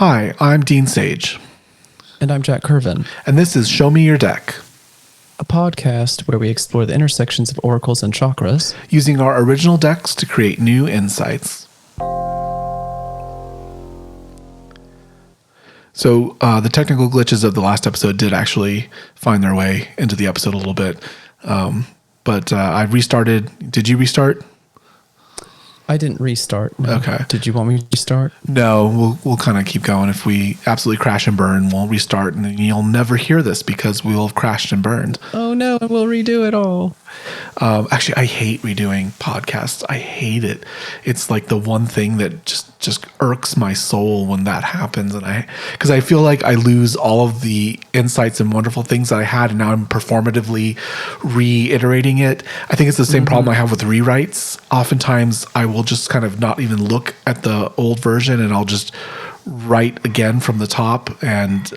Hi, I'm Dean Sage. And I'm Jack Curvin, And this is Show Me Your Deck, a podcast where we explore the intersections of oracles and chakras, using our original decks to create new insights. So the technical glitches of the last episode did actually find their way into the episode a little bit. But I restarted. Did you restart? I didn't restart. No. Okay. Did you want me to restart? No, we'll kind of keep going. If we absolutely crash and burn, we'll restart, and then you'll never hear this because we will have crashed and burned. Oh no, we'll redo it all. Actually, I hate redoing podcasts. I hate it. It's like the one thing that just irks my soul when that happens, and because I feel like I lose all of the insights and wonderful things that I had, and now I'm performatively reiterating it. I think it's the same problem I have with rewrites. Oftentimes, I will just kind of not even look at the old version, and I'll just write again from the top and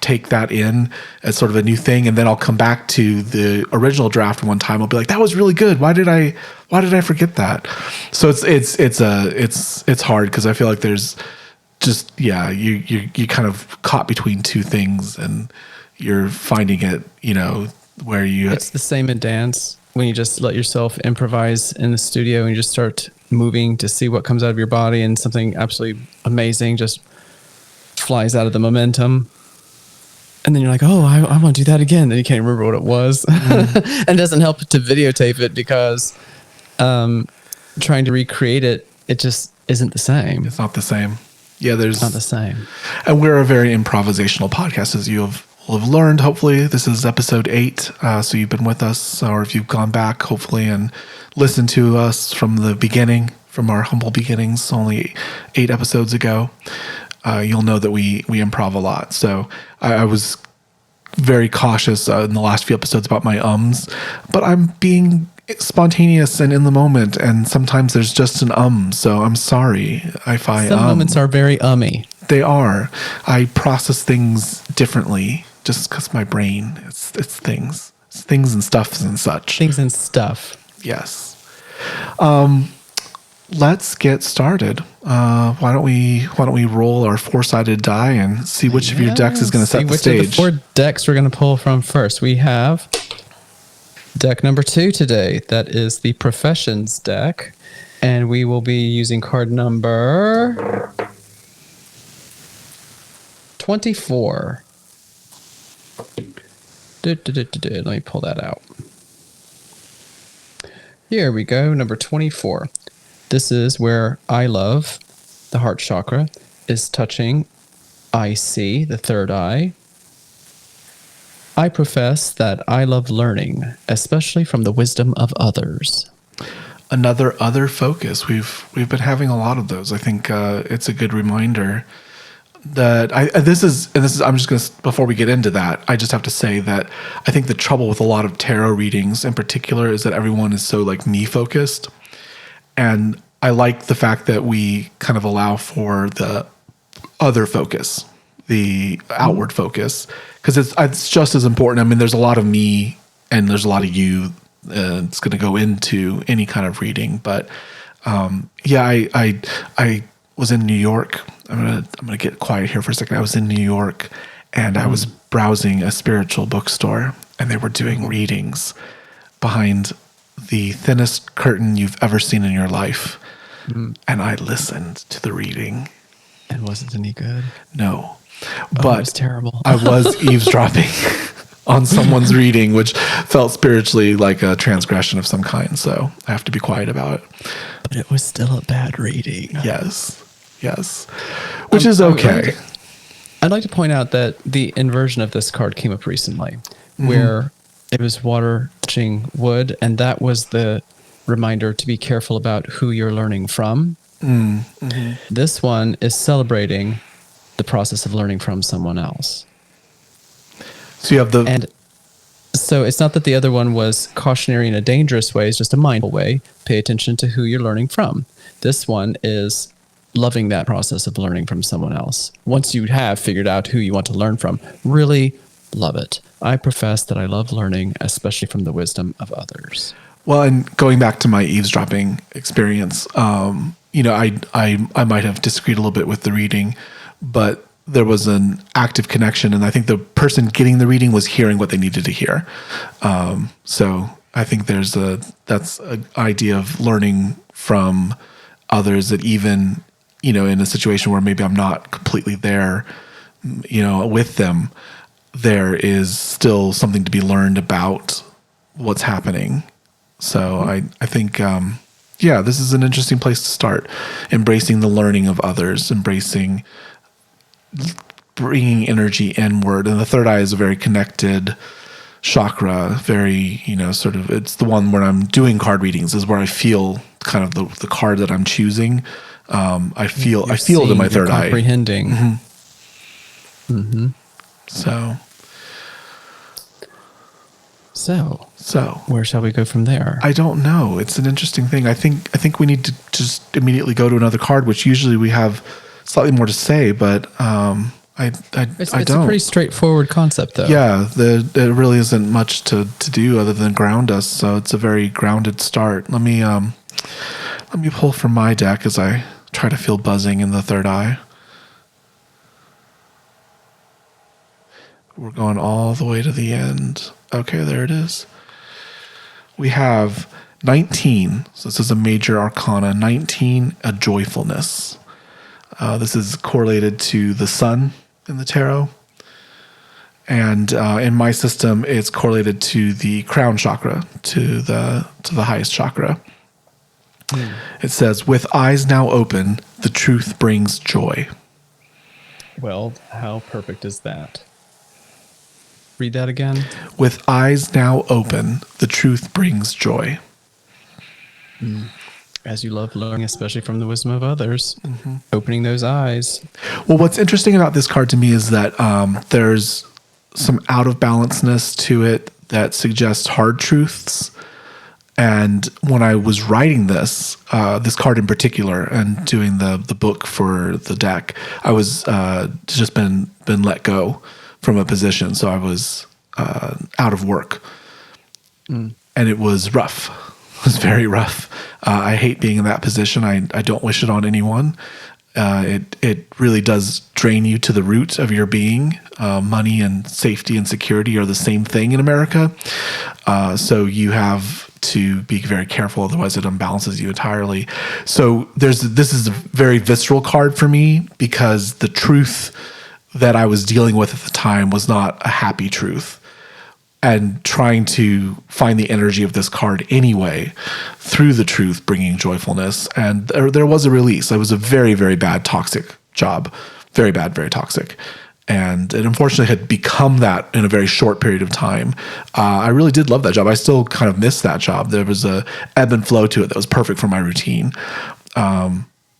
take that in as sort of a new thing, and then I'll come back to the original draft one time. I'll be like, that was really good. Why did I forget that? So it's hard because I feel like there's just you kind of caught between two things, and you're finding it where you. It's the same in dance when you just let yourself improvise in the studio and you just start moving to see what comes out of your body, and something absolutely amazing just flies out of the momentum. And then you're like, oh, I want to do that again. Then you can't remember what it was. And it doesn't help to videotape it because trying to recreate it, it just isn't the same. It's not the same. Yeah, it's not the same. And we're a very improvisational podcast, as you will have learned. Hopefully, this is episode 8. So you've been with us, or if you've gone back, hopefully, and listened to us from the beginning, from our humble beginnings, only 8 episodes ago. You'll know that we improv a lot. So I was very cautious in the last few episodes about my ums, but I'm being spontaneous and in the moment, and sometimes there's just an so I'm sorry if I some moments are very ummy. They are. I process things differently just because my brain, it's things and stuffs and such. Things and stuff. Yes. Let's get started. Why don't we roll our 4-sided die and see which of your decks is going to set the stage? Which of the 4 decks we're going to pull from first. We have deck number 2 today. That is the Professions deck, and we will be using card number 24. Let me pull that out. Here we go, number 24. This is where I love, the heart chakra, is touching I see, the third eye. I profess that I love learning, especially from the wisdom of others. Another other focus. We've been having a lot of those. I think it's a good reminder that this is I'm just going to, before we get into that, I just have to say that I think the trouble with a lot of tarot readings in particular is that everyone is so like me focused. And I like the fact that we kind of allow for the other focus, the outward focus, because it's just as important. I mean, there's a lot of me and there's a lot of you. It's going to go into any kind of reading, but I was in New York. I'm gonna get quiet here for a second. I was in New York, and I was browsing a spiritual bookstore, and they were doing readings behind the thinnest curtain you've ever seen in your life. And I listened to the reading. And was it any good? No. But it was terrible. I was eavesdropping on someone's reading, which felt spiritually like a transgression of some kind. So I have to be quiet about it. But it was still a bad reading. Yes. Which is okay. I'd like to point out that the inversion of this card came up recently, where it was water touching wood, and that was the reminder to be careful about who you're learning from. This one is celebrating the process of learning from someone else. So you have and so it's not that the other one was cautionary in a dangerous way, it's just a mindful way. Pay attention to who you're learning from. This one is loving that process of learning from someone else. Once you have figured out who you want to learn from, really love it. I profess that I love learning, especially from the wisdom of others. Well, and going back to my eavesdropping experience, I might have disagreed a little bit with the reading, but there was an active connection, and I think the person getting the reading was hearing what they needed to hear. So I think that's an idea of learning from others, that even, in a situation where maybe I'm not completely there, with them, there is still something to be learned about what's happening. So I think, this is an interesting place to start. Embracing the learning of others, bringing energy inward. And the third eye is a very connected chakra, very, it's the one where I'm doing card readings, is where I feel kind of the card that I'm choosing. I feel it in my third eye. Comprehending. Mm-hmm. Mm-hmm. So where shall we go from there? I don't know. It's an interesting thing. I think we need to just immediately go to another card, which usually we have slightly more to say, but it's a pretty straightforward concept, though. Yeah, there really isn't much to do other than ground us. So it's a very grounded start. Let me pull from my deck as I try to feel buzzing in the third eye. We're going all the way to the end. Okay, there it is. We have 19. So this is a major arcana. 19, a joyfulness. This is correlated to the sun in the tarot. And in my system, it's correlated to the crown chakra, to the highest chakra. It says, with eyes now open, the truth brings joy. Well, how perfect is that? Read that again. With eyes now open, the truth brings joy. As you love learning, especially from the wisdom of others, opening those eyes. Well, what's interesting about this card to me is that there's some out of balanceness to it that suggests hard truths. And when I was writing this card in particular, and doing the book for the deck, I was just been let go from a position. So I was out of work. And it was rough. It was very rough. I hate being in that position. I don't wish it on anyone. It really does drain you to the root of your being. Money and safety and security are the same thing in America. So you have to be very careful, otherwise it unbalances you entirely. So this is a very visceral card for me, because the truth that I was dealing with at the time was not a happy truth. And trying to find the energy of this card anyway, through the truth bringing joyfulness. And there was a release. It was a very, very bad, toxic job. Very bad, very toxic. And it unfortunately had become that in a very short period of time. I really did love that job. I still kind of miss that job. There was a ebb and flow to it that was perfect for my routine.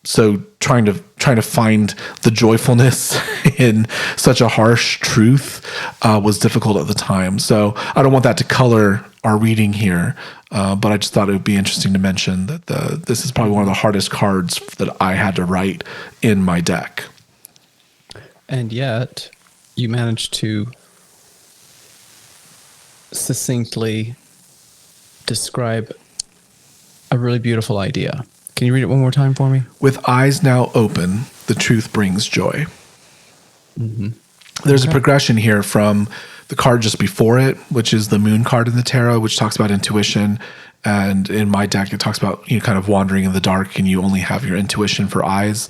So trying to find the joyfulness in such a harsh truth was difficult at the time. So I don't want that to color our reading here, but I just thought it would be interesting to mention that this is probably one of the hardest cards that I had to write in my deck. And yet, you managed to succinctly describe a really beautiful idea. Can you read it one more time for me? With eyes now open, the truth brings joy. Mm-hmm. There's a progression here from the card just before it, which is the moon card in the tarot, which talks about intuition. And in my deck, it talks about kind of wandering in the dark, and you only have your intuition for eyes.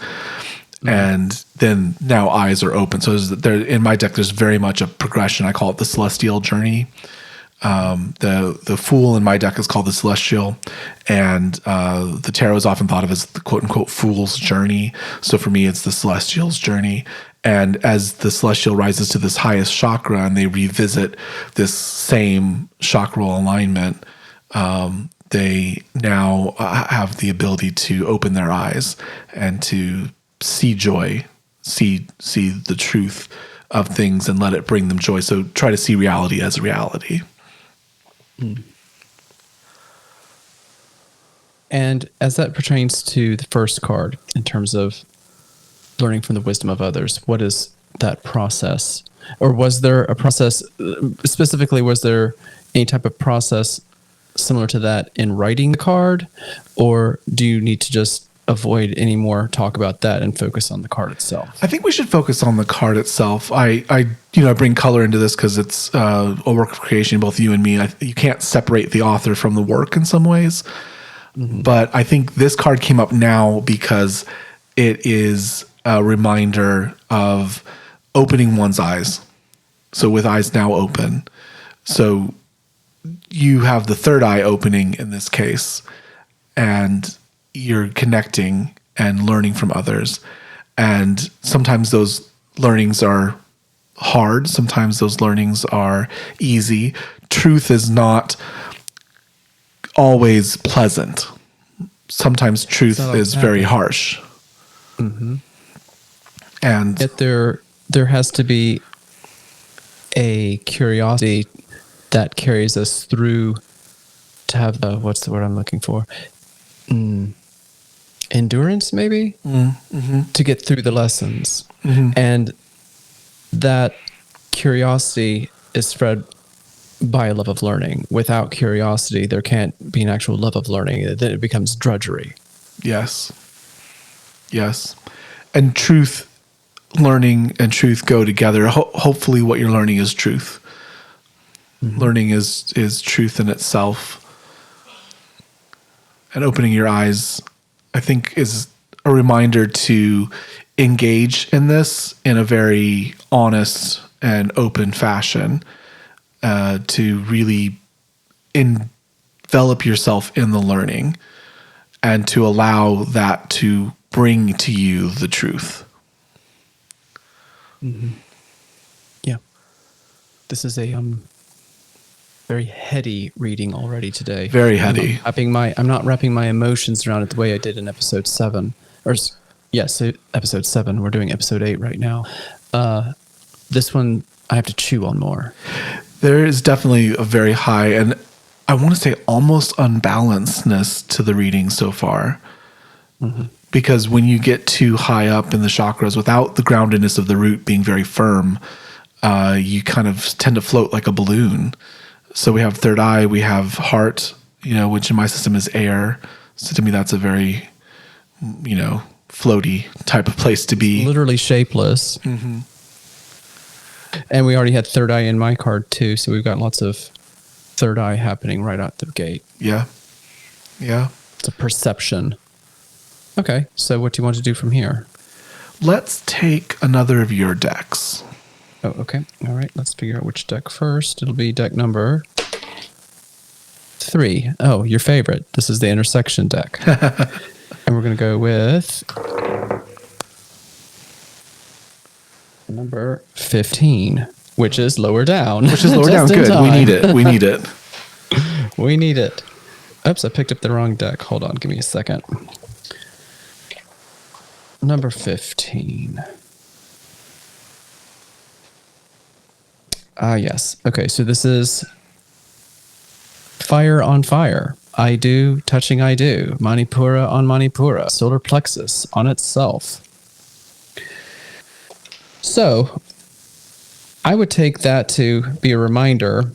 And then now eyes are open. So in my deck, there's very much a progression. I call it the celestial journey. The Fool in my deck is called the Celestial, and the tarot is often thought of as the quote-unquote Fool's journey. So for me, it's the Celestial's journey. And as the Celestial rises to this highest chakra and they revisit this same chakral alignment, they now have the ability to open their eyes and to see joy, see the truth of things and let it bring them joy. So try to see reality as reality. And as that pertains to the first card, in terms of learning from the wisdom of others, what is that process? Or was there a process, specifically, was there any type of process similar to that in writing the card? Or do you need to just avoid any more talk about that and focus on the card itself? I think we should focus on the card itself. I bring color into this because it's a work of creation, both you and me. You can't separate the author from the work in some ways. Mm-hmm. But I think this card came up now because it is a reminder of opening one's eyes. So with eyes now open. So you have the third eye opening in this case, and you're connecting and learning from others. And sometimes those learnings are hard. Sometimes those learnings are easy. Truth is not always pleasant. Sometimes truth is very harsh. Mm-hmm. And yet there has to be a curiosity that carries us through to have the, what's the word I'm looking for? Endurance, maybe, to get through the lessons. Mm-hmm. And that curiosity is spread by a love of learning. Without curiosity, there can't be an actual love of learning. Then it becomes drudgery. Yes. And truth, learning and truth go together. Hopefully what you're learning is truth. Mm-hmm. Learning is truth in itself. And opening your eyes, I think, is a reminder to engage in this in a very honest and open fashion, to really envelop yourself in the learning and to allow that to bring to you the truth. Mm-hmm. Yeah. This is a very heady reading already today. Very heady. I'm not wrapping my emotions around it the way I did in episode 7. Episode 7. We're doing episode 8 right now. This one I have to chew on more. There is definitely a very high, and I want to say almost unbalancedness to the reading so far. Mm-hmm. Because when you get too high up in the chakras, without the groundedness of the root being very firm, you kind of tend to float like a balloon. So we have third eye, we have heart, which in my system is air. So to me, that's a very, floaty type of place to be. Literally shapeless. Mm-hmm. And we already had third eye in my card too. So we've got lots of third eye happening right out the gate. Yeah. It's a perception. Okay. So what do you want to do from here? Let's take another of your decks. Oh, okay. All right. Let's figure out which deck first. It'll be deck number 3. Oh, your favorite. This is the intersection deck. And we're going to go with number 15, which is lower down. Good. We need it. We need it. Oops, I picked up the wrong deck. Hold on. Give me a second. Number 15. Yes. Okay, so this is fire on fire. I do, touching I do. Manipura on Manipura. Solar plexus on itself. So, I would take that to be a reminder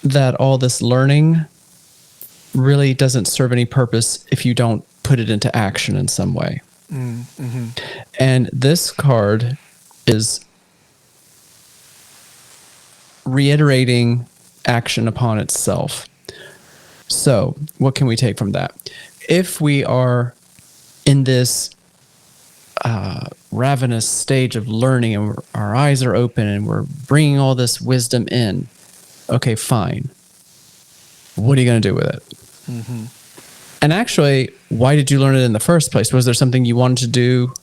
that all this learning really doesn't serve any purpose if you don't put it into action in some way. Mm-hmm. And this card is reiterating action upon itself. So, what can we take from that? If we are in this ravenous stage of learning and our eyes are open and we're bringing all this wisdom in, okay, fine. What are you going to do with it? Mm-hmm. And actually, why did you learn it in the first place? Was there something you wanted to do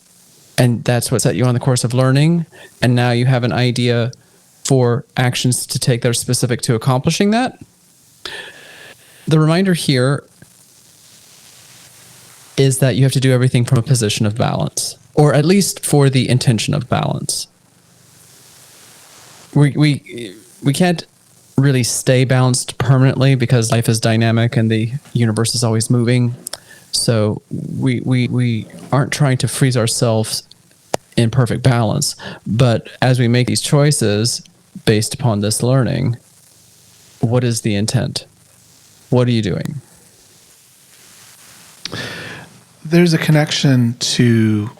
and that's what set you on the course of learning? And now you have an idea for actions to take that are specific to accomplishing that? The reminder here is that you have to do everything from a position of balance, or at least for the intention of balance. We can't really stay balanced permanently because life is dynamic and the universe is always moving. So we aren't trying to freeze ourselves in perfect balance. But as we make these choices based upon this learning, what is the intent? What are you doing? there's a connection to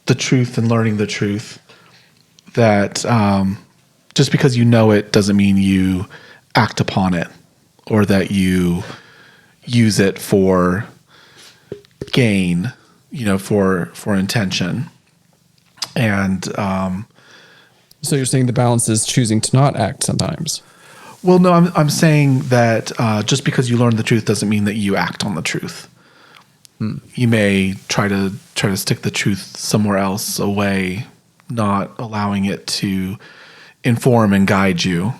the truth and learning the truth that just because you know it doesn't mean you act upon it or that you use it for gain, for intention. And So you're saying the balance is choosing to not act sometimes. well, no, I'm saying that just because you learn the truth doesn't mean that you act on the truth. You may try to stick the truth somewhere else away, not allowing it to inform and guide you.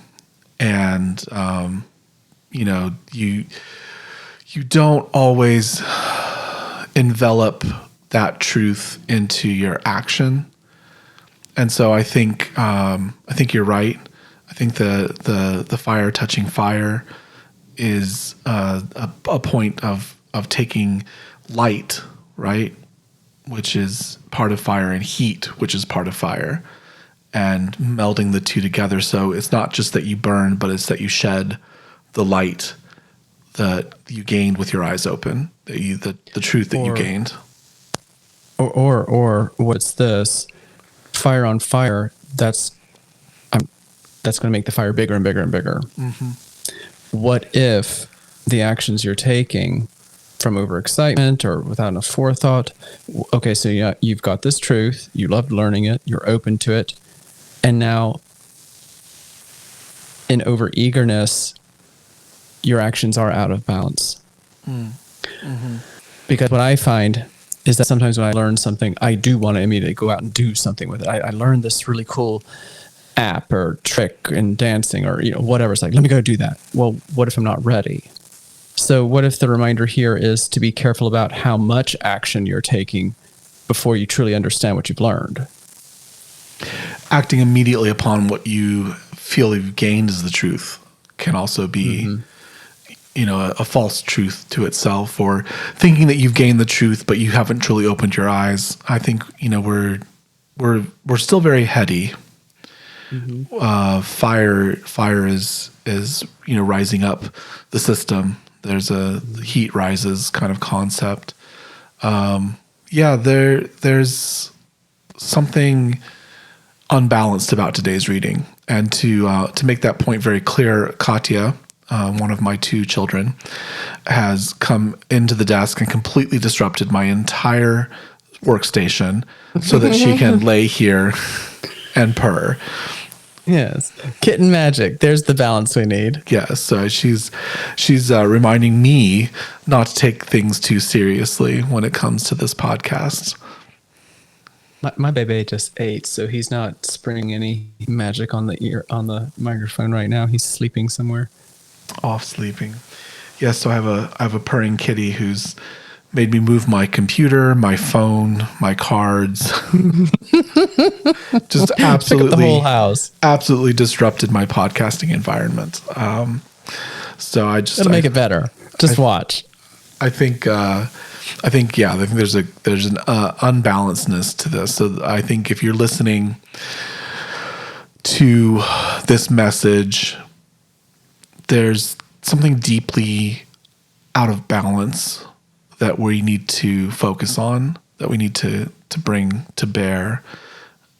And you don't always envelop that truth into your action. And so I think you're right. I think the fire touching fire is a point of taking light, right, which is part of fire, and heat, which is part of fire, and melding the two together. So it's not just that you burn, but it's that you shed the light that you gained with your eyes open, the truth that you gained. Or what's this? Fire on fire. That's going to make the fire bigger and bigger and bigger. Mm-hmm. What if the actions you're taking from overexcitement or without enough forethought? Okay, so yeah, you've got this truth. You loved learning it. You're open to it, and now, in over-eagerness, your actions are out of balance. Mm-hmm. Because what I find is that sometimes when I learn something, I do want to immediately go out and do something with it. I learned this really cool app or trick in dancing or whatever. It's like, let me go do that. Well, what if I'm not ready? So what if the reminder here is to be careful about how much action you're taking before you truly understand what you've learned? Acting immediately upon what you feel you've gained as the truth can also be, a false truth to itself, or thinking that you've gained the truth, but you haven't truly opened your eyes. I think, we're still very heady. Mm-hmm. Fire is rising up the system. There's a heat rises kind of concept. There's something unbalanced about today's reading. And to make that point very clear, Katya, one of my two children, has come into the desk and completely disrupted my entire workstation so that she can lay here and purr. Yes, kitten magic. There's the balance we need. Yes, so she's reminding me not to take things too seriously when it comes to this podcast. My baby just ate, so he's not springing any magic on the microphone right now. He's sleeping somewhere. Off sleeping. Yes, so I have a purring kitty who's made me move my computer, my phone, my cards. Just absolutely, the whole house. Absolutely disrupted my podcasting environment. So it'll make it better. Just watch. I think there's an unbalancedness to this. So I think if you're listening to this message, there's something deeply out of balance that we need to focus on, that we need to bring to bear.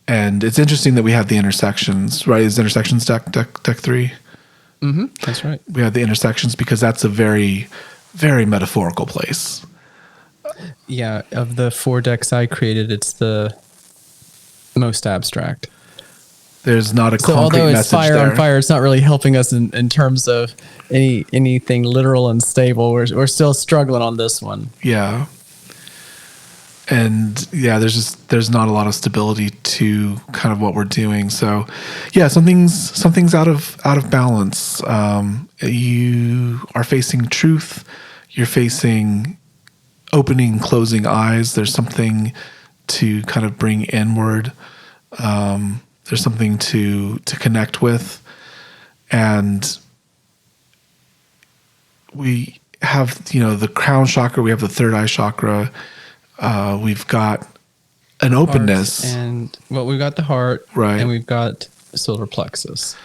And it's interesting that we have the intersections, right? Is intersections deck 3? Mm-hmm. That's right. We have the intersections because that's a very, very metaphorical place. Yeah, of the 4 decks I created, it's the most abstract. There's not a concrete although it's message fire there. on fire, it's not really helping us in terms of anything literal and stable. We're still struggling on this one. Yeah. And yeah, there's not a lot of stability to kind of what we're doing. So yeah, something's out of balance. You are facing truth. You're facing opening and closing eyes. There's something to kind of bring inward. There's something to connect with. And we have, the crown chakra, we have the third eye chakra. We've got an openness. We've got the heart, right, and we've got solar plexus.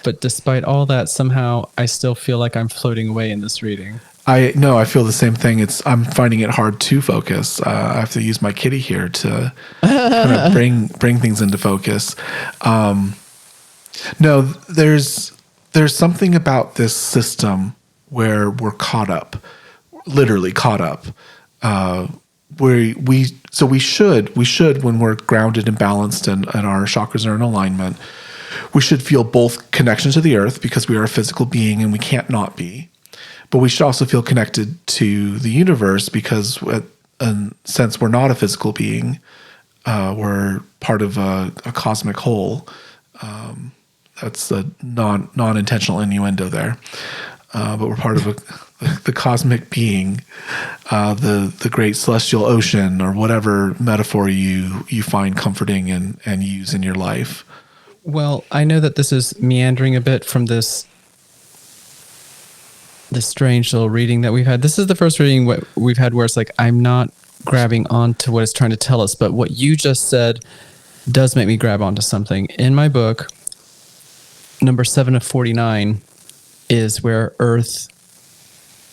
But despite all that, somehow I still feel like I'm floating away in this reading. I feel the same thing. I'm finding it hard to focus. I have to use my kitty here to kind of bring things into focus. No, there's something about this system where we're caught up, literally caught up. Where we should when we're grounded and balanced and our chakras are in alignment, we should feel both connection to the earth because we are a physical being and we can't not be. But we should also feel connected to the universe because, since we're not a physical being, we're part of a cosmic whole. That's a non-intentional innuendo there. But we're part of the cosmic being, the great celestial ocean, or whatever metaphor you find comforting and use in your life. Well, I know that this is meandering a bit from this strange little reading that we've had. This is the first reading we've had where it's like, I'm not grabbing onto what it's trying to tell us, but what you just said does make me grab onto something. In my book, number 7 of 49 is where Earth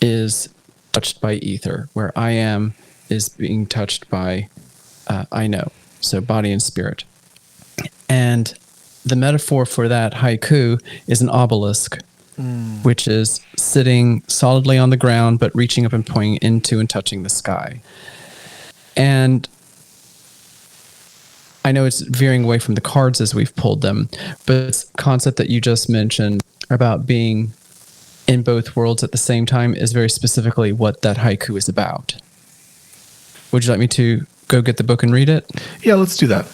is touched by ether, where I am is being touched by I know, so body and spirit. And the metaphor for that haiku is an obelisk, which is sitting solidly on the ground, but reaching up and pointing into and touching the sky. And I know it's veering away from the cards as we've pulled them, but this concept that you just mentioned about being in both worlds at the same time is very specifically what that haiku is about. Would you like me to go get the book and read it? Yeah, let's do that.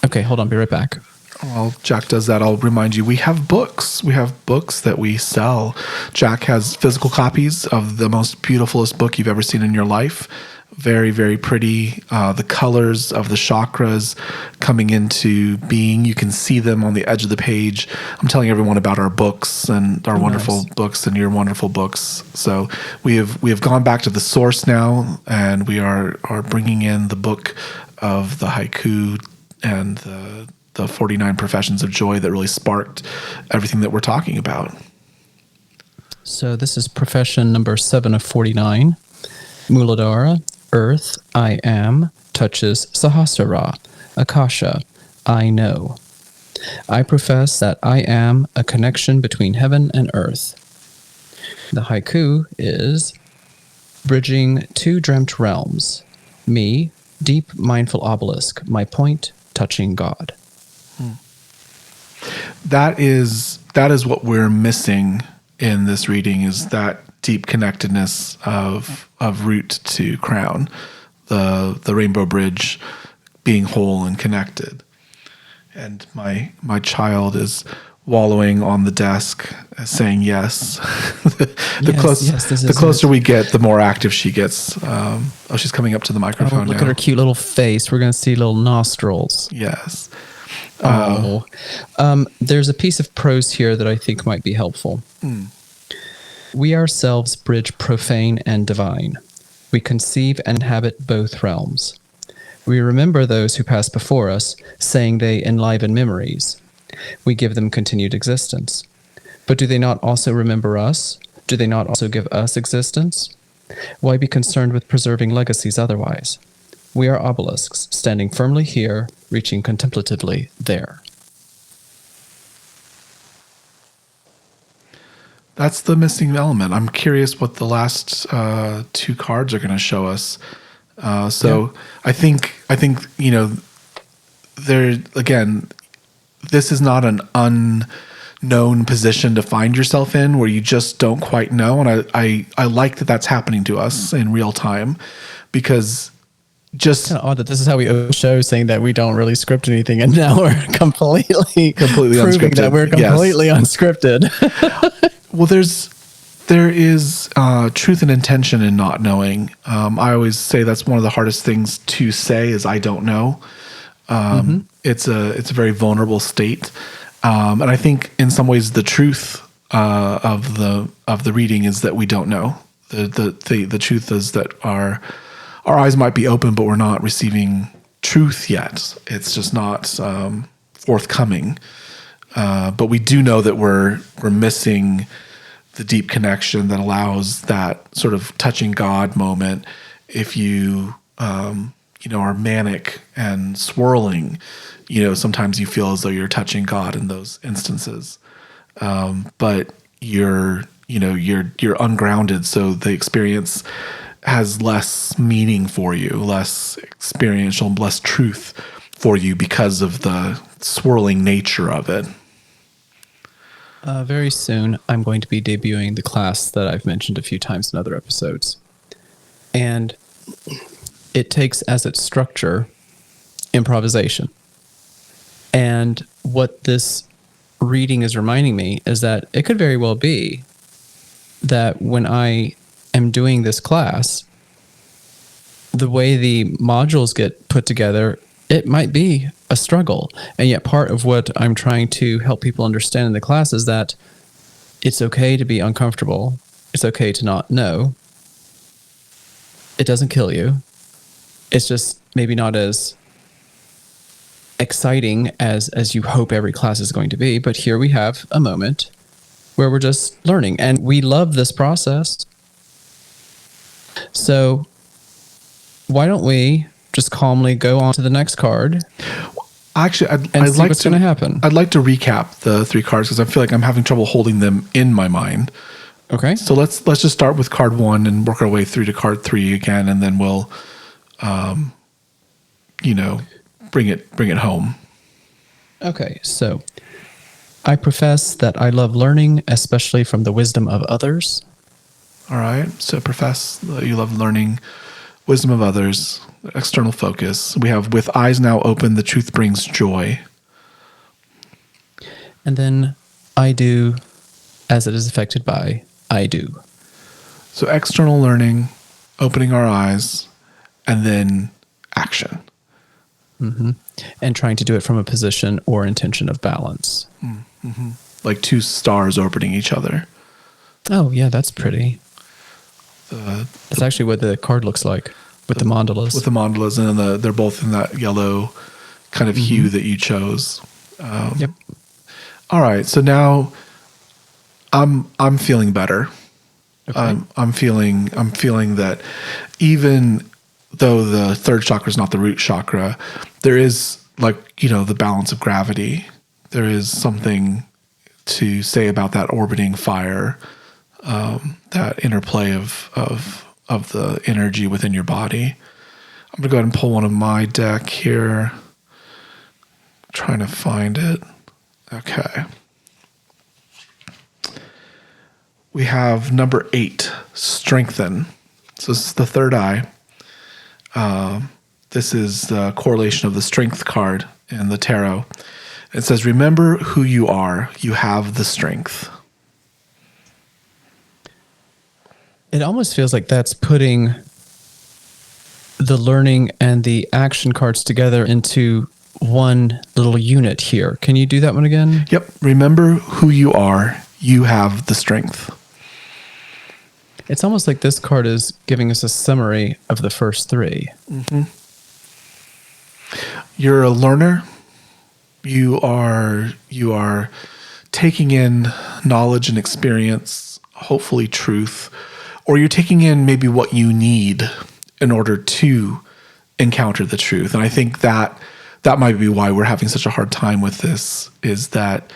Okay, hold on, be right back. While Jack does that, I'll remind you, we have books. We have books that we sell. Jack has physical copies of the most beautifulest book you've ever seen in your life. Very, very pretty. The colors of the chakras coming into being. You can see them on the edge of the page. I'm telling everyone about our books and our wonderful books and your wonderful books. So we have gone back to the source now, and we are bringing in the book of the haiku and the 49 professions of joy that really sparked everything that we're talking about. So this is profession number 7 of 49. Muladhara, Earth, I am, touches Sahasrara, Akasha, I know. I profess that I am a connection between heaven and earth. The haiku is bridging two dreamt realms. Me, deep mindful obelisk, my point, touching God. That is what we're missing in this reading, is that deep connectedness of root to crown, the rainbow bridge being whole and connected. And my child is wallowing on the desk, saying yes. The closer we get, the more active she gets. She's coming up to the microphone now. Look at her cute little face. We're going to see little nostrils. Yes. There's a piece of prose here that I think might be helpful. We ourselves bridge profane and divine. We conceive and inhabit both realms. We remember those who pass before us, saying they enliven memories. We give them continued existence. But do they not also remember us? Do they not also give us existence? Why be concerned with preserving legacies otherwise? We are obelisks, standing firmly here, reaching contemplatively there. That's the missing element. I'm curious what the last two cards are going to show us. I think there again. This is not an unknown position to find yourself in, where you just don't quite know. And I like that that's happening to us in real time, because just kind of odd that this is how we open the show, saying that we don't really script anything, and now we're completely proving unscripted. that we're completely unscripted. Well, there is truth and intention in not knowing. I always say that's one of the hardest things to say is I don't know. It's a very vulnerable state, and I think in some ways the truth of the reading is that we don't know. The truth is that our eyes might be open, but we're not receiving truth yet. It's just not forthcoming. But we do know that we're missing the deep connection that allows that sort of touching God moment. If you, are manic and swirling, sometimes you feel as though you're touching God in those instances. But you're ungrounded. So the experience has less meaning for you, less experiential, less truth for you because of the swirling nature of it. Very soon, I'm going to be debuting the class that I've mentioned a few times in other episodes. And it takes as its structure improvisation. And what this reading is reminding me is that it could very well be that when I am doing this class, the way the modules get put together, it might be a struggle. And yet part of what I'm trying to help people understand in the class is that it's okay to be uncomfortable. It's okay to not know. It doesn't kill you. It's just maybe not as exciting as you hope every class is going to be. But here we have a moment where we're just learning. And we love this process. So why don't we just calmly go on to the next card? Actually, I'd see like what's going to happen. I'd like to recap the 3 cards because I feel like I'm having trouble holding them in my mind. Okay. So let's just start with card 1 and work our way through to card 3 again, and then we'll, bring it home. Okay. So I profess that I love learning, especially from the wisdom of others. All right. So profess that you love learning, wisdom of others, external focus. We have with eyes now open, the truth brings joy. And then I do as it is affected by I do. So external learning, opening our eyes, and then action. Mm-hmm. And trying to do it from a position or intention of balance. Mm-hmm. Like 2 stars orbiting each other. Oh, yeah, that's pretty. That's actually what the card looks like with the mandalas. With the mandalas, and then they're both in that yellow kind of hue that you chose. Yep. All right, so now I'm feeling better. Okay. I'm feeling that even though the 3rd chakra is not the root chakra, there is the balance of gravity. There is something to say about that orbiting fire, that interplay of the energy within your body. I'm gonna go ahead and pull one of my deck here. Trying to find it. Okay. We have number 8, strengthen. So this is the 3rd eye. This is the correlation of the strength card in the tarot. It says, remember who you are. You have the strength. It almost feels like that's putting the learning and the action cards together into one little unit here. Can you do that one again? Yep. Remember who you are. You have the strength. It's almost like this card is giving us a summary of the first 3. Mm-hmm. You're a learner. You are taking in knowledge and experience, hopefully truth, or you're taking in maybe what you need in order to encounter the truth. And I think that might be why we're having such a hard time with this, is that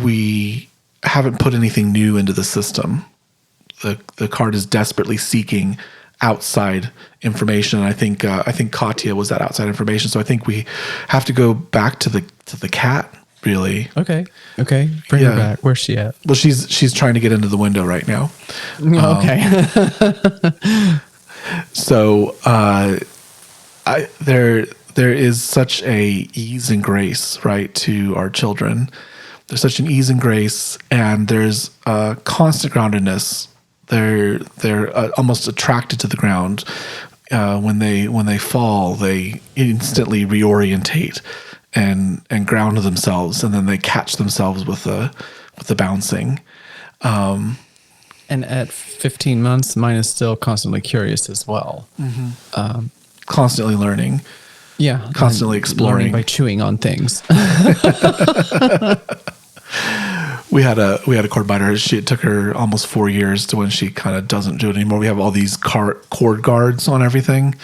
we haven't put anything new into the system. The card is desperately seeking outside information. And I think Katya was that outside information. So I think we have to go back to the cat, really. Okay. Bring her back. Where's she at? Well, she's trying to get into the window right now. Okay. So there is such a ease and grace, right, to our children. There's such an ease and grace, and there's a constant groundedness. They're almost attracted to the ground. When they fall, they instantly reorientate and ground themselves, and then they catch themselves with the bouncing. And at 15 months, mine is still constantly curious as well. Mm-hmm. Constantly learning. Yeah. Constantly exploring. By chewing on things. we had a cord biter. It took her almost 4 years to when she kind of doesn't do it anymore. We have all these cord guards on everything,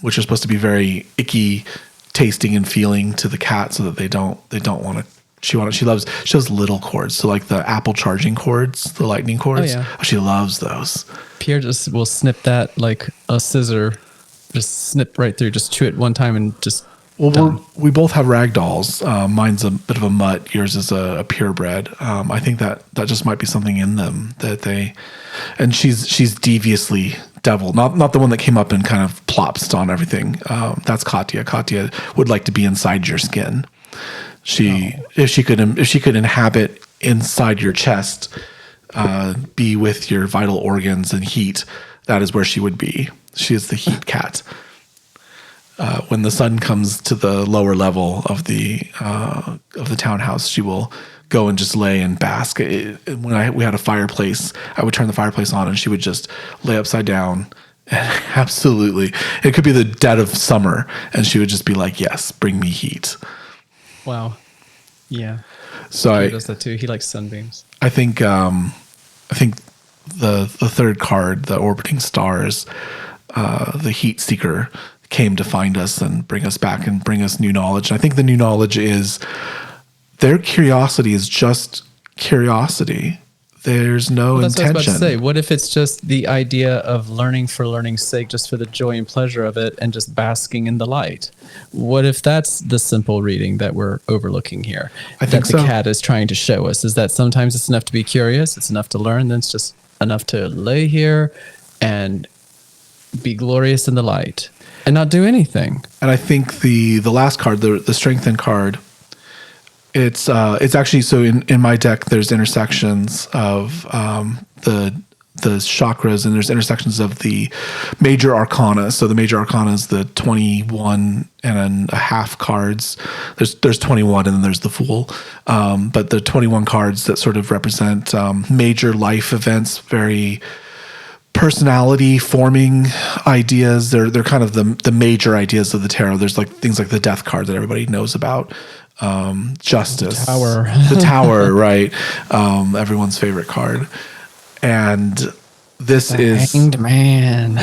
which are supposed to be very icky tasting and feeling to the cat, so that they don't want to. She loves little cords, so like the Apple charging cords, the lightning cords. Oh, yeah. She loves those. Pierre just will snip that like a scissor, just snip right through, just chew it one time and just. Well, we both have rag dolls. Mine's a bit of a mutt. Yours is a purebred. I think that just might be something in them that they. And she's deviously devil, not the one that came up and kind of plops on everything. That's Katya. Katya would like to be inside your skin. If she could inhabit inside your chest, be with your vital organs and heat, that is where she would be. She is the heat cat. When the sun comes to the lower level of the townhouse, she will go and just lay and bask. When we had a fireplace, I would turn the fireplace on and she would just lay upside down. Absolutely, it could be the dead of summer, and she would just be like, "Yes, bring me heat." Wow. Yeah. So he does that too. He likes sunbeams. I think the third card, the orbiting stars, the heat seeker, came to find us and bring us back and bring us new knowledge. And I think the new knowledge is their curiosity is just curiosity. There's no that's intention. What I was about to say. What if it's just the idea of learning for learning's sake, just for the joy and pleasure of it, and just basking in the light? What if that's the simple reading that we're overlooking here? I think that the cat is trying to show us is that sometimes it's enough to be curious, it's enough to learn, then it's just enough to lay here and be glorious in the light and not do anything. And I think the last card, the strengthen card, it's actually, so in my deck there's intersections of the chakras, and there's intersections of the major arcana. So the major arcana is the 21 and a half cards. There's 21 and then there's the Fool. But the 21 cards that sort of represent major life events, very personality forming ideas. They're kind of the major ideas of the tarot. There's like things like the Death card that everybody knows about. Justice. The Tower, right. Everyone's favorite card. And this is Hanged Man.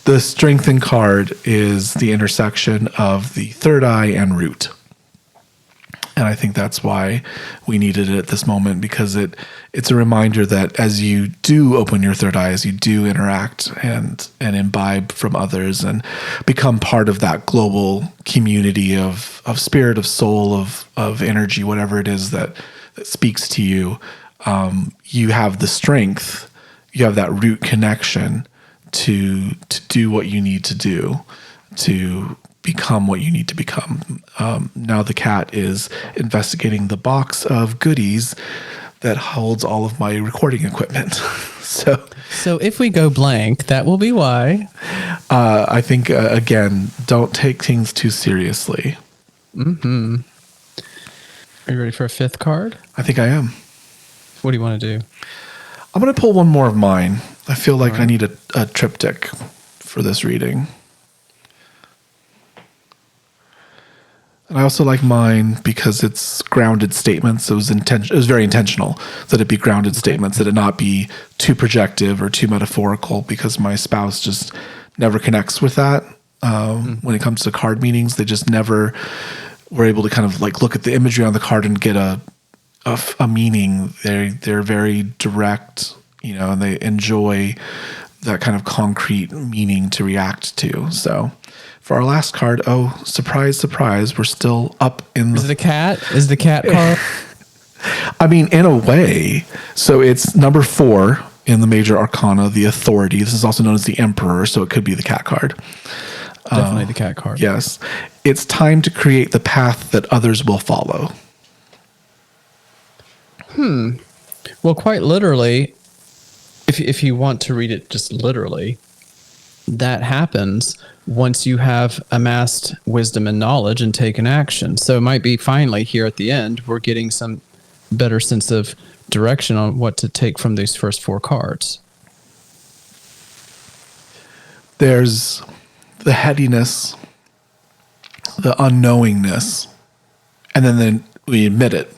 The strengthen card is the intersection of the third eye and root. And I think that's why we needed it at this moment, because it's a reminder that as you do open your third eye, as you do interact and imbibe from others and become part of that global community of spirit, of soul, of energy, whatever it is that speaks to you, you have the strength, you have that root connection to do what you need to do, to become what you need to become. Now the cat is investigating the box of goodies that holds all of my recording equipment. So if we go blank, that will be why. I think, again, don't take things too seriously. Mm-hmm. Are you ready for a fifth card? I think I am. What do you want to do? I'm going to pull one more of mine. I feel like I need a triptych for this reading. And I also like mine because it's grounded statements. It was very intentional that it be grounded statements, that it not be too projective or too metaphorical, because my spouse just never connects with that. When it comes to card meanings, they just never were able to kind of like look at the imagery on the card and get a meaning. They're very direct, and they enjoy that kind of concrete meaning to react to. So for our last card, oh, surprise, surprise, we're still up in Is the cat card? I mean, in a way. So it's number 4 in the major arcana, the Authority. This is also known as the Emperor, so it could be the cat card. Definitely the cat card. Yes. It's time to create the path that others will follow. Well, quite literally, if you want to read it just literally, that happens once you have amassed wisdom and knowledge and taken action. So it might be finally here at the end, we're getting some better sense of direction on what to take from these first 4 cards. There's the headiness, the unknowingness, and then we admit it.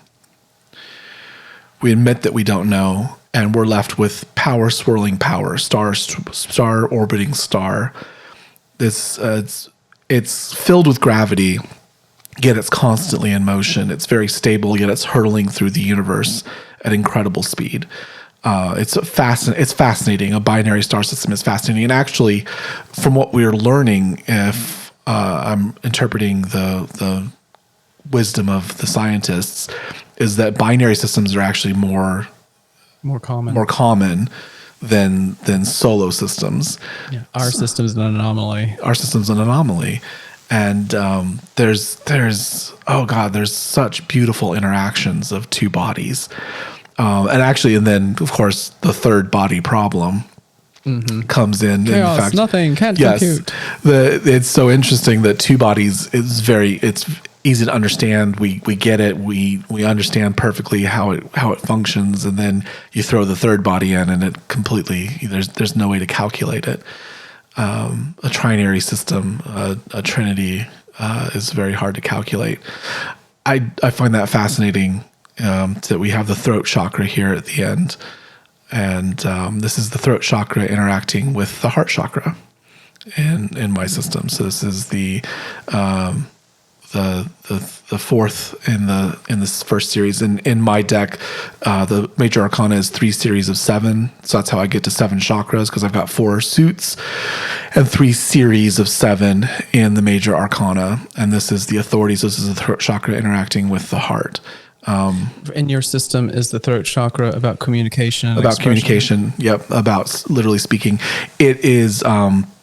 We admit that we don't know, and we're left with power swirling power, star orbiting star. This it's filled with gravity, yet it's constantly in motion. It's very stable, yet it's hurtling through the universe at incredible speed. It's fascinating. A binary star system is fascinating, and actually, from what we're learning, if I'm interpreting the wisdom of the scientists, is that binary systems are actually more common than solo systems. Yeah. Our system's an anomaly. Our system's an anomaly. And there's such beautiful interactions of two bodies. And then, of course, the third body problem comes in. Chaos, in fact, nothing, can't compute. It's so interesting that two bodies is it's easy to understand. We get it. We understand perfectly how it functions. And then you throw the third body in, and it completely there's no way to calculate it. A trinary system, a trinity, is very hard to calculate. I find that fascinating. That we have the throat chakra here at the end, and this is the throat chakra interacting with the heart chakra in my system. So this is the fourth in this first series. In my deck, the major arcana is 3 series of 7. So that's how I get to 7 chakras, because I've got 4 suits and 3 series of 7 in the major arcana. And this is the authorities. This is the throat chakra interacting with the heart. In your system, is the throat chakra about communication? About communication. Yep. About literally speaking. It is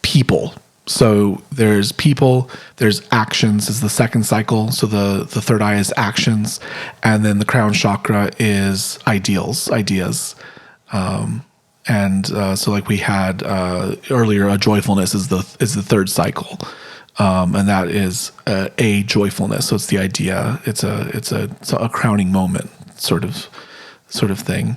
people. So there's people, there's actions is the second cycle. So the third eye is actions. And then the crown chakra is ideas. So like we had earlier, a joyfulness is the third cycle. And that is a joyfulness. So it's the idea. It's a crowning moment sort of thing.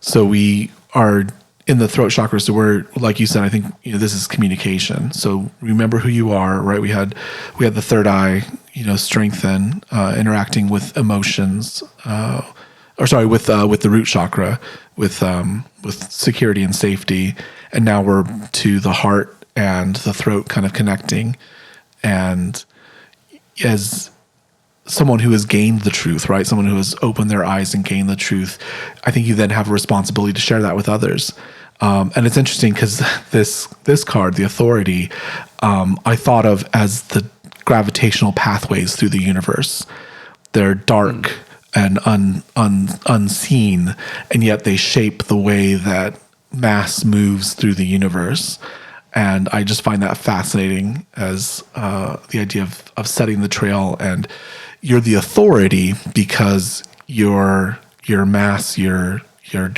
So we are in the throat chakra. So we're, like you said, I think this is communication. So remember who you are, right? We had the third eye, strengthen, interacting with emotions, with the root chakra, with security and safety, and now we're to the heart and the throat kind of connecting. And as someone who has gained the truth, right? Someone who has opened their eyes and gained the truth, I think you then have a responsibility to share that with others. And it's interesting because this card, the authority, I thought of as the gravitational pathways through the universe. They're dark and unseen, and yet they shape the way that mass moves through the universe. And I just find that fascinating as the idea of setting the trail. And you're the authority because your mass, your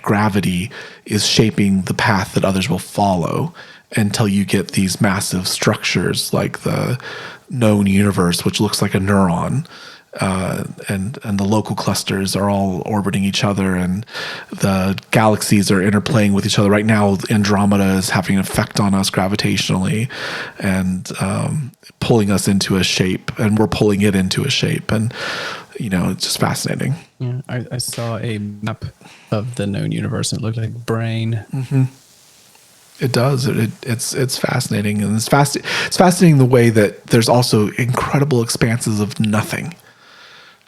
gravity is shaping the path that others will follow until you get these massive structures like the known universe, which looks like a neuron. And the local clusters are all orbiting each other, and the galaxies are interplaying with each other. Right now, Andromeda is having an effect on us gravitationally and pulling us into a shape, and we're pulling it into a shape. And, it's just fascinating. Yeah, I saw a map of the known universe, and it looked like brain. Mm-hmm. It does. It's fascinating. And it's fascinating the way that there's also incredible expanses of nothing.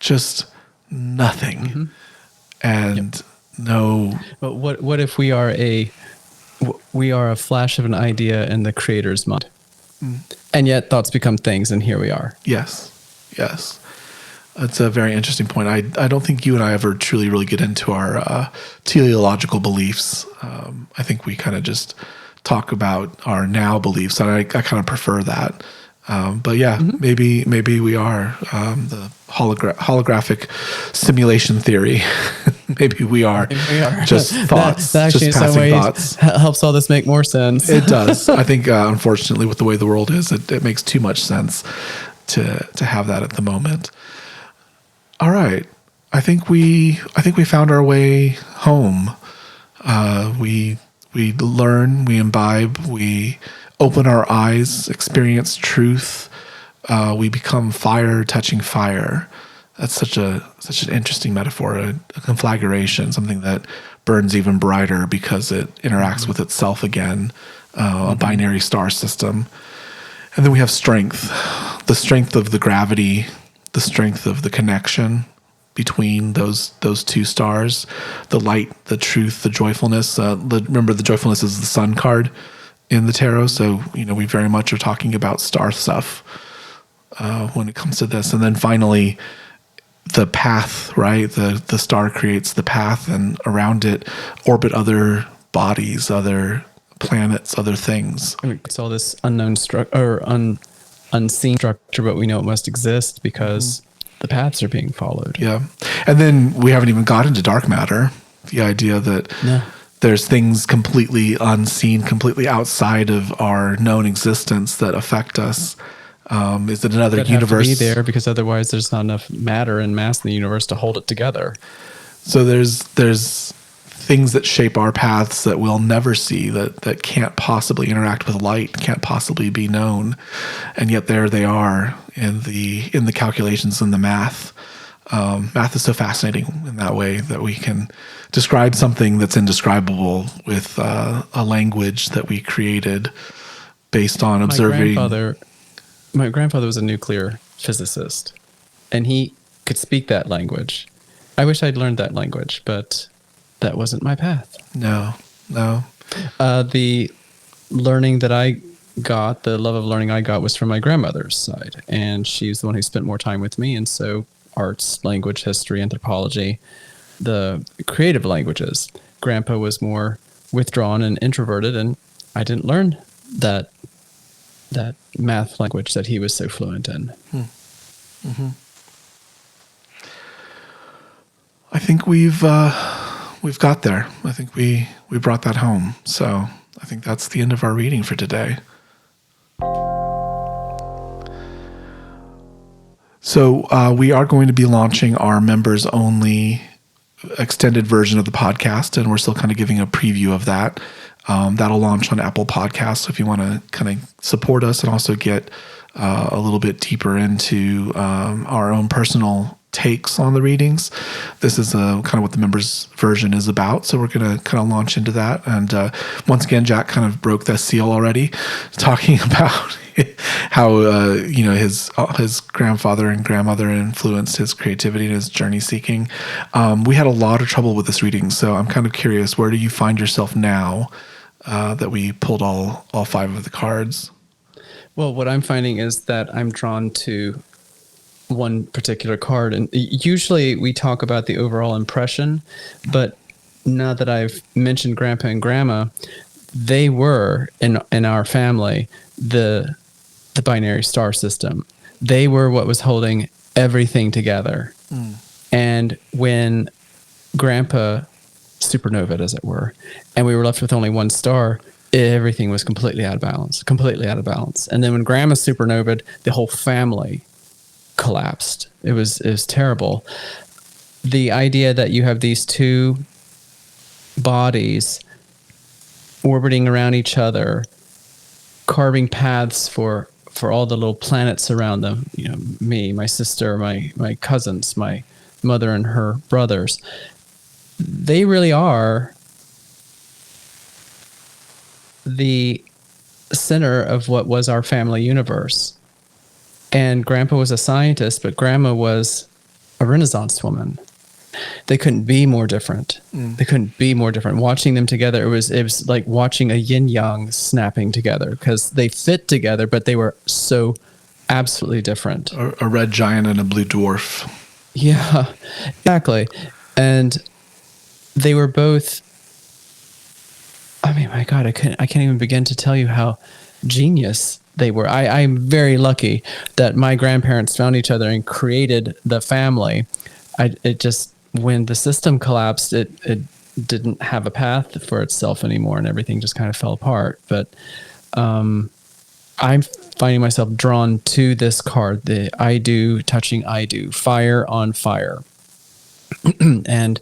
Just nothing. Mm-hmm. And no. But what if we are a flash of an idea in the creator's mind, and yet thoughts become things, and here we are. Yes. That's a very interesting point. I don't think you and I ever truly really get into our teleological beliefs. I think we kind of just talk about our now beliefs, and I kind of prefer that. But yeah, maybe we are the holographic simulation theory. Maybe we are just thoughts. That actually, just in some ways, thoughts. Helps all this make more sense. It does. I think, unfortunately, with the way the world is, it makes too much sense to have that at the moment. All right, I think we found our way home. We learn, we imbibe, we open our eyes, experience truth. We become fire touching fire. That's such an interesting metaphor, a conflagration, something that burns even brighter because it interacts with itself again, a binary star system. And then we have strength, the strength of the gravity, the strength of the connection between those two stars, the light, the truth, the joyfulness. Remember, the joyfulness is the sun card in the tarot. So, we very much are talking about star stuff when it comes to this. And then finally, the path, right? The star creates the path, and around it orbit other bodies, other planets, other things. It's all this unknown structure or unseen structure, but we know it must exist because the paths are being followed. Yeah. And then we haven't even got into dark matter. The idea that there's things completely unseen, completely outside of our known existence that affect us. Is it another universe? Have to be there because otherwise there's not enough matter and mass in the universe to hold it together. So there's things that shape our paths that we'll never see, that can't possibly interact with light, can't possibly be known, and yet there they are in the calculations and the math. Math is so fascinating in that way that we can describe something that's indescribable with a language that we created based on observing. My grandfather was a nuclear physicist, and he could speak that language. I wish I'd learned that language, but that wasn't my path. No. The learning that I got, the love of learning I got, was from my grandmother's side, and she's the one who spent more time with me. And so arts, language, history, anthropology, the creative languages. Grandpa was more withdrawn and introverted, and I didn't learn that math language that he was so fluent in. I think we've got there. I think we brought that home. So I think that's the end of our reading for today. So we are going to be launching our members only extended version of the podcast, and we're still kind of giving a preview of that. That'll launch on Apple Podcasts. So if you want to kind of support us and also get a little bit deeper into our own personal takes on the readings, this is kind of what the members version is about. So we're going to kind of launch into that. And once again, Jack kind of broke the seal already, talking about how his grandfather and grandmother influenced his creativity and his journey seeking. We had a lot of trouble with this reading, so I'm kind of curious, where do you find yourself now that we pulled all 5 of the cards? Well, what I'm finding is that I'm drawn to one particular card, and usually we talk about the overall impression, but now that I've mentioned Grandpa and Grandma, they were in our family the binary star system. They were what was holding everything together. And when Grandpa supernovaed, as it were, and we were left with only one star, everything was completely out of balance. And then when Grandma supernovaed, the whole family collapsed. It was terrible. The idea that you have these two bodies orbiting around each other, carving paths for all the little planets around them, me, my sister, my cousins, my mother and her brothers, they really are the center of what was our family universe. And Grandpa was a scientist, but Grandma was a Renaissance woman. They couldn't be more different. They couldn't be more different. Watching them together, it was like watching a yin yang snapping together, because they fit together, but they were so absolutely different. A red giant and a blue dwarf. Yeah, exactly. And they were both, I mean, my God, I can't even begin to tell you how genius they were. I'm very lucky that my grandparents found each other and created the family. When the system collapsed, it didn't have a path for itself anymore, and everything just kind of fell apart. But I'm finding myself drawn to this card, the I do touching I do, fire on fire. And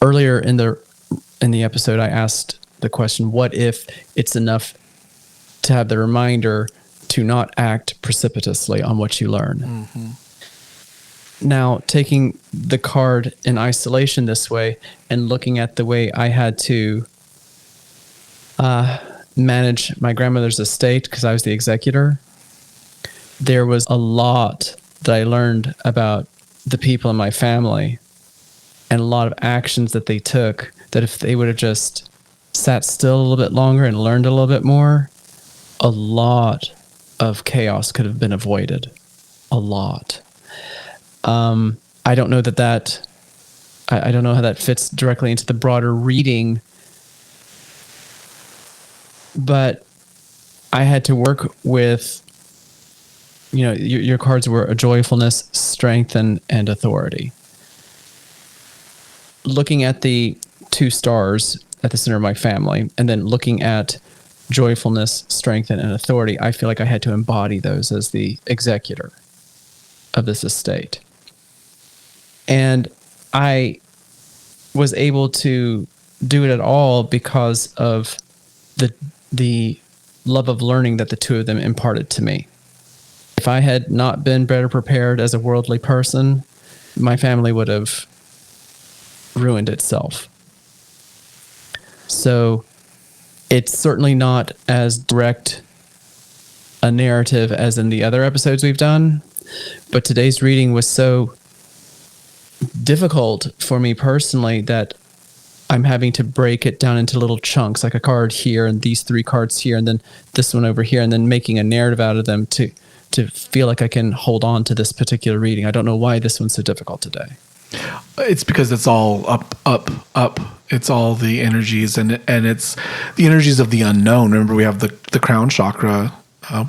earlier in the episode, I asked the question, what if it's enough to have the reminder to not act precipitously on what you learn? Now, taking the card in isolation this way and looking at the way I had to manage my grandmother's estate because I was the executor, there was a lot that I learned about the people in my family and a lot of actions that they took that if they would have just sat still a little bit longer and learned a little bit more, a lot of chaos could have been avoided. A lot. I don't know that I don't know how that fits directly into the broader reading, but I had to work with, your cards were a joyfulness, strength, and authority. Looking at the 2 stars at the center of my family, and then looking at joyfulness, strength, and authority, I feel like I had to embody those as the executor of this estate. And I was able to do it at all because of the love of learning that the 2 of them imparted to me. If I had not been better prepared as a worldly person, my family would have ruined itself. So it's certainly not as direct a narrative as in the other episodes we've done, but today's reading was so difficult for me personally that I'm having to break it down into little chunks, like a card here and these 3 cards here and then this one over here, and then making a narrative out of them to feel like I can hold on to this particular reading. I don't know why this one's so difficult today. It's because it's all up, up, up. It's all the energies and it's the energies of the unknown. Remember, we have the crown chakra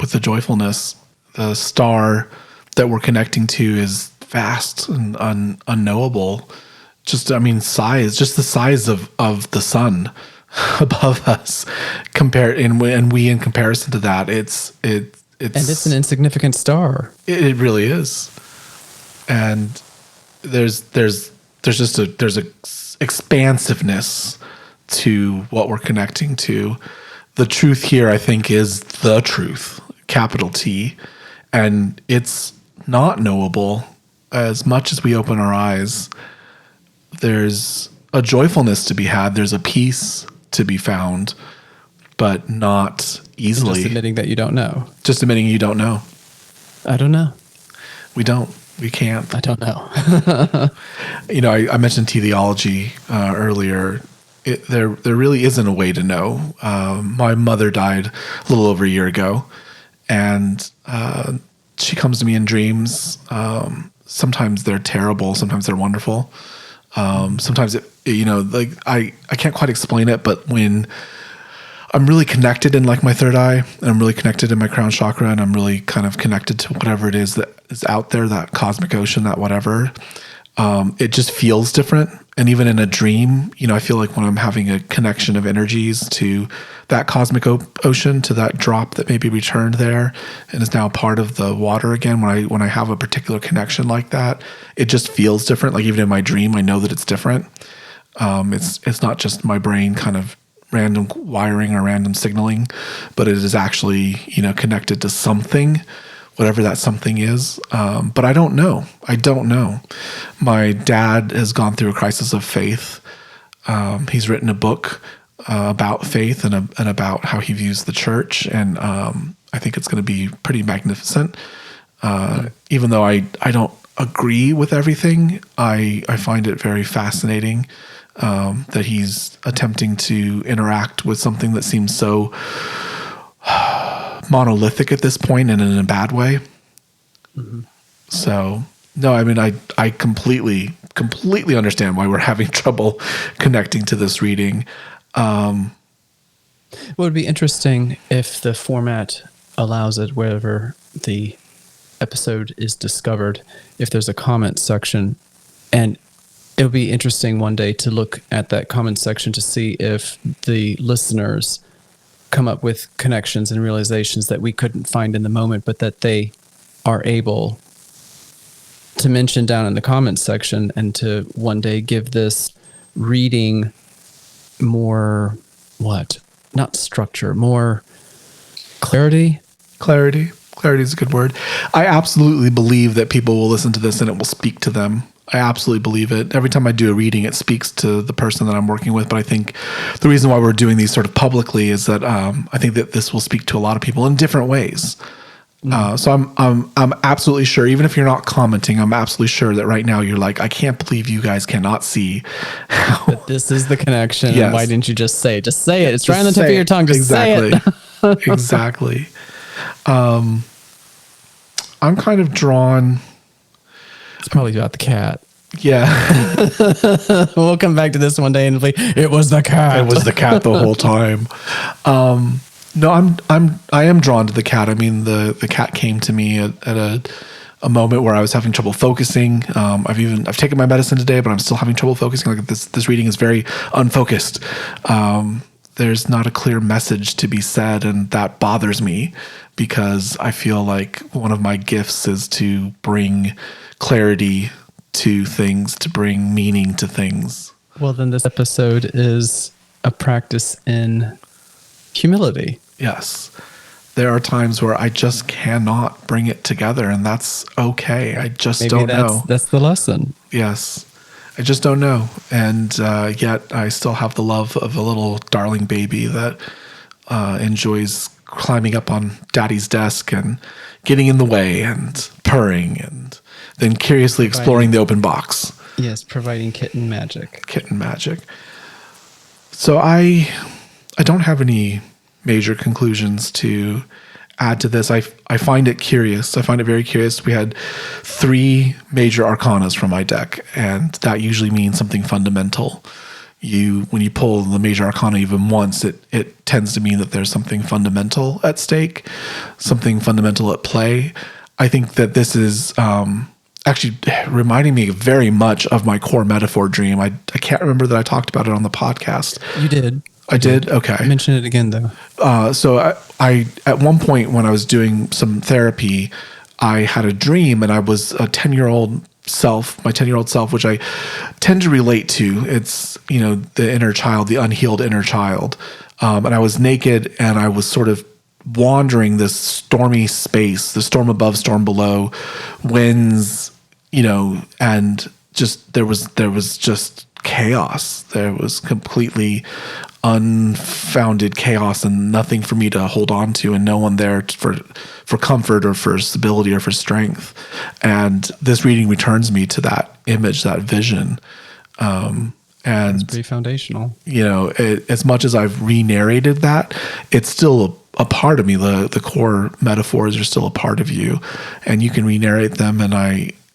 with the joyfulness. The star that we're connecting to is vast and unknowable. Just the size of the sun above us. And we in comparison to that, it's and it's an insignificant star. It really is. And there's a expansiveness to what we're connecting to. The truth here, I think, is the truth, capital T, and it's not knowable. As much as we open our eyes, there's a joyfulness to be had. There's a peace to be found, but not easily. Just admitting that you don't know. Just admitting you don't know. I don't know. We don't. We can't. I don't know. I mentioned teleology earlier. There really isn't a way to know. My mother died a little over a year ago, and she comes to me in dreams. Sometimes they're terrible. Sometimes they're wonderful. Sometimes I can't quite explain it, but when I'm really connected in like my third eye, and I'm really connected in my crown chakra, and I'm really kind of connected to whatever it is that is out there, that cosmic ocean, that whatever, it just feels different. And even in a dream, I feel like when I'm having a connection of energies to that cosmic ocean, to that drop that maybe returned there and is now part of the water again, when I have a particular connection like that, it just feels different. Like even in my dream, I know that it's different. It's not just my brain kind of random wiring or random signaling, but it is actually, connected to something, whatever that something is. But I don't know. My dad has gone through a crisis of faith. He's written a book about faith and about how he views the church. And I think it's going to be pretty magnificent. Even though I don't agree with everything, I find it very fascinating that he's attempting to interact with something that seems so monolithic at this point and in a bad way. Mm-hmm. So, no, I mean, I completely understand why we're having trouble connecting to this reading. Well, it would be interesting if the format allows it, wherever the episode is discovered, if there's a comment section, and it would be interesting one day to look at that comment section to see if the listeners come up with connections and realizations that we couldn't find in the moment, but that they are able to mention down in the comments section, and to one day give this reading more, not structure, more clarity. Clarity. Clarity is a good word. I absolutely believe that people will listen to this and it will speak to them. I absolutely believe it. Every time I do a reading, it speaks to the person that I'm working with. But I think the reason why we're doing these sort of publicly is that I think that this will speak to a lot of people in different ways. So I'm absolutely sure, even if you're not commenting, I'm absolutely sure that right now you're like, I can't believe you guys cannot see how. But this is the connection. Yes. And why didn't you just say it? Just say it. It's right on the Just tip of say your it. tongue. Just say it. Exactly. I'm kind of drawn. It's probably about the cat. Yeah. We'll come back to this one day and be, it was the cat. It was the cat the whole time. No, I am drawn to the cat. I mean, the cat came to me at a moment where I was having trouble focusing. I've taken my medicine today, but I'm still having trouble focusing. Like this reading is very unfocused. There's not a clear message to be said, and that bothers me because I feel like one of my gifts is to bring clarity to things, to bring meaning to things. Well, then this episode is a practice in humility. Yes. There are times where I just cannot bring it together, and that's okay. I just don't know. That's the lesson. Yes. I just don't know. And yet I still have the love of a little darling baby that enjoys climbing up on daddy's desk and getting in the way and purring and then curiously exploring the open box. Yes, providing kitten magic. Kitten magic. So I don't have any major conclusions to add to this. I find it curious. I find it very curious. We had 3 major arcanas from my deck, and that usually means something fundamental. When you pull the major arcana even once, it tends to mean that there's something fundamental at stake, something fundamental at play. I think that this is actually reminding me very much of my core metaphor dream. I can't remember that I talked about it on the podcast. You did. I did? Okay. Mention it again, though. So I at one point when I was doing some therapy, I had a dream, and I was a 10-year-old self, my 10-year-old self, which I tend to relate to. It's, the inner child, the unhealed inner child. And I was naked, and I was sort of wandering this stormy space, the storm above, storm below, winds, and just there was just chaos. There was completely unfounded chaos and nothing for me to hold on to, and no one there for comfort or for stability or for strength. And this reading returns me to that image, that vision. And it's pretty foundational. As much as I've re-narrated that, it's still a part of me. The core metaphors are still a part of you, and you can re-narrate them. And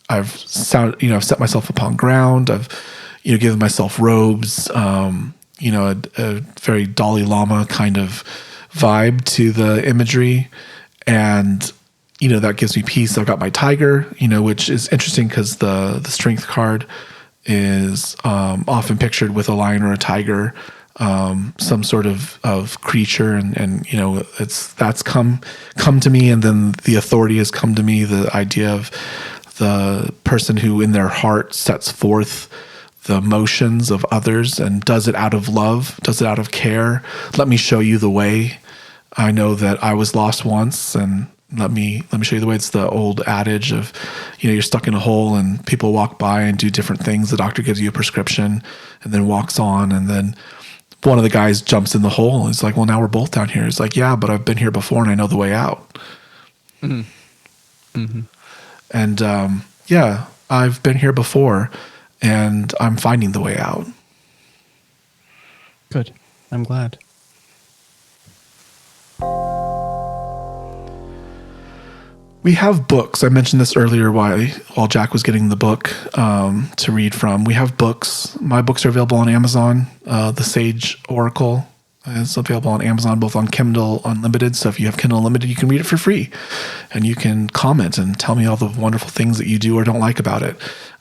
I've set myself upon ground. I've given myself robes. A very Dalai Lama kind of vibe to the imagery. And, that gives me peace. I've got my tiger, which is interesting because the strength card is often pictured with a lion or a tiger, some sort of creature. And that's come to me. And then the authority has come to me, the idea of the person who in their heart sets forth the motions of others and does it out of love, does it out of care. Let me show you the way. I know that I was lost once, and let me show you the way. It's the old adage of, you're stuck in a hole and people walk by and do different things. The doctor gives you a prescription and then walks on, and then one of the guys jumps in the hole. And it's like, well, now we're both down here. It's like, yeah, but I've been here before and I know the way out. Mm-hmm. Mm-hmm. And yeah, I've been here before. And I'm finding the way out. Good. I'm glad. We have books. I mentioned this earlier while Jack was getting the book to read from. We have books. My books are available on Amazon. The Sage Oracle is available on Amazon, both on Kindle Unlimited. So if you have Kindle Unlimited, you can read it for free. And you can comment and tell me all the wonderful things that you do or don't like about it.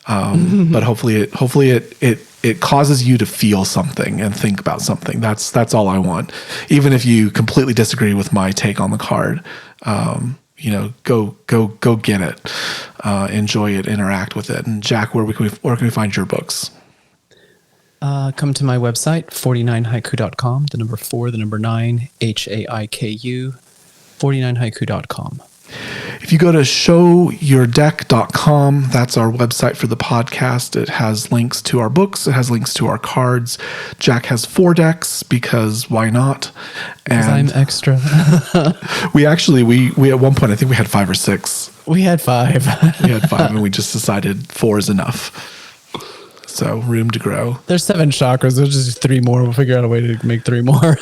But hopefully it causes you to feel something and think about something. That's all I want. Even if you completely disagree with my take on the card, go get it, enjoy it, interact with it. And Jack, where can we find your books? Come to my website, 49haiku.com, the number 4, the number 9, HAIKU, 49haiku.com. If you go to showyourdeck.com, that's our website for the podcast. It has links to our books. It has links to our cards. Jack has 4 decks because why not? Because I'm extra. we at one point, I think we had 5 or 6. We had 5. We had 5 and we just decided 4 is enough. So room to grow. There's 7 chakras. There's just 3 more. We'll figure out a way to make 3 more.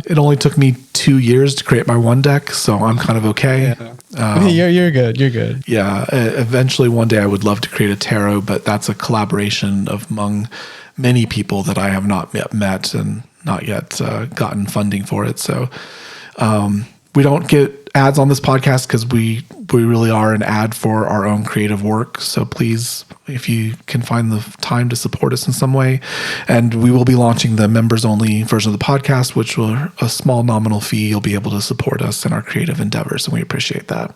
It only took me 2 years to create my 1 deck, so I'm kind of okay. Yeah. You're good. You're good. Yeah. Eventually, one day I would love to create a tarot, but that's a collaboration among many people that I have not yet met and not yet gotten funding for it. So we don't get ads on this podcast because we really are an ad for our own creative work. So please, if you can find the time to support us in some way, and we will be launching the members only version of the podcast, which will a small nominal fee. You'll be able to support us in our creative endeavors, and we appreciate that.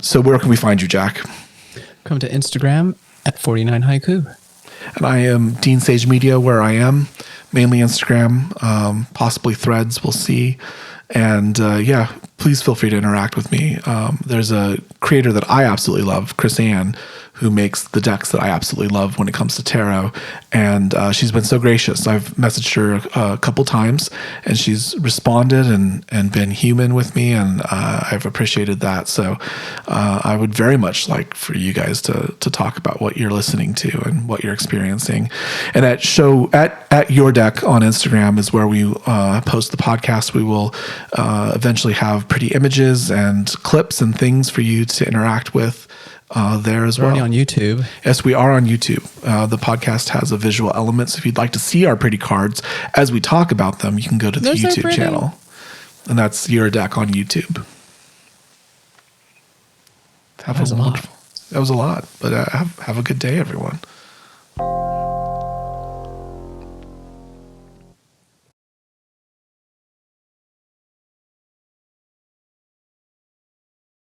So where can we find you, Jack? Come to Instagram at 49 Haiku. And I am Dean Sage Media, where I am mainly Instagram, possibly Threads. We'll see. And please feel free to interact with me. There's a creator that I absolutely love, Chris Ann, who makes the decks that I absolutely love when it comes to tarot. And she's been so gracious. I've messaged her a couple times, and she's responded and been human with me, and I've appreciated that. So I would very much like for you guys to talk about what you're listening to and what you're experiencing. And at Your Deck on Instagram is where we post the podcast. We will eventually have pretty images and clips and things for you to interact with there as well. We're on YouTube. Yes, we are on YouTube. The podcast has a visual element. So if you'd like to see our pretty cards as we talk about them, you can go to the YouTube channel. And that's Your Deck on YouTube. That was a lot. That was a lot. But have a good day, everyone.